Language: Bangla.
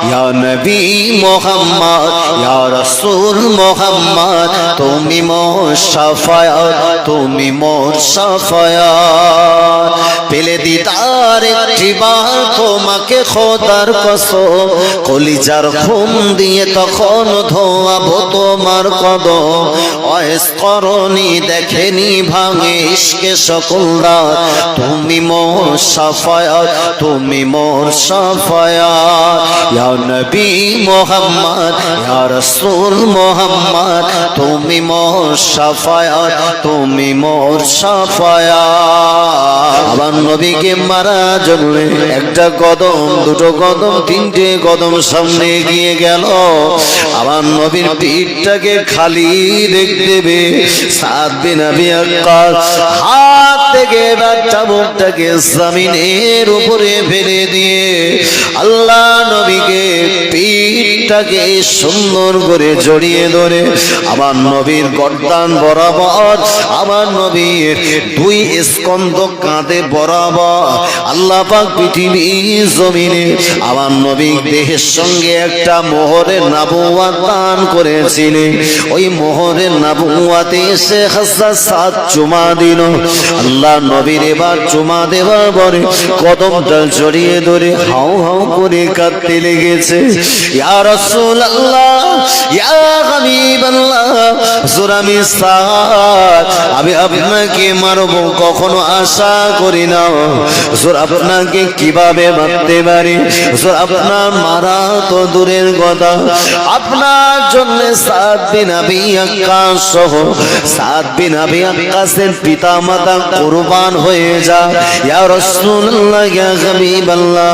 ইয়া নবী মুহাম্মদ ইয়া রাসূল মুহাম্মদ তুমি মোর শাফায়াত তুমি মোর শাফায়াত পেলে দিদার একটিবার তোমাকে খোদার কসম কলিজার খুন দিয়ে তখন ধোয়াবো তোমার কদম ওয়াইস করনি দেখেনি ভাঙে ইশকে সকল রাত তুমি মোর শাফায়াত তুমি মোর শাফায়াত ইয়া নবী মুহাম্মদ ইয়া রাসূল মুহাম্মদ তুমি মোর শাফায়াত তুমি মোর শাফায়াত আমার নবীকে মারা জন্য একটা কদম দুটো কদম তিনটে কদম সামনে এগিয়ে গেল আমার নবীর পিঠটাকে খালি রেখে দেবে সাদ বিন আবি ওয়াক্কাস হাত থেকে চাবুকটাকে জমিনের উপরে ফেলে দিয়ে আল্লাহ নবীকে পিঠটাকে সুন্দর করে জড়িয়ে ধরে আমার নবীর গর্দান বরাবর আমার নবীর দুই স্কন্ধ কাঁধে বরাবর আল্লাহ পাক পৃথিবী জমিনে আমার নবীর দেহের সঙ্গে একটা মোহরের নবুয়ত দান করেছিলেন ওই মোহরের নবুয়তে এসে হযরত সাদ চুমা দিল আল্লাহ নবীর এবার চুমা দেওয়ার পরে কদমটা জড়িয়ে ধরে হাউ হাউ করে কাঁদতে লেগেছে ইয়া রাসূলুল্লাহ ইয়া হাবিবাল্লাহ জুরামি সাদ আমি আপনাকে মারবো কখনো আশা করি না হুজুর আপনাকে কিভাবে মারতে পারি হুজুর আপনার মারা তো দূরের কথা আপনার জন্য সাদ বিন আবি ওয়াক্কাস সহ সাদ বিন আবি ওয়াক্কাসের পিতা মাতা কুরবান হয়ে যায় ইয়া রাসূলুল্লাহ ইয়া হাবিবাল্লাহ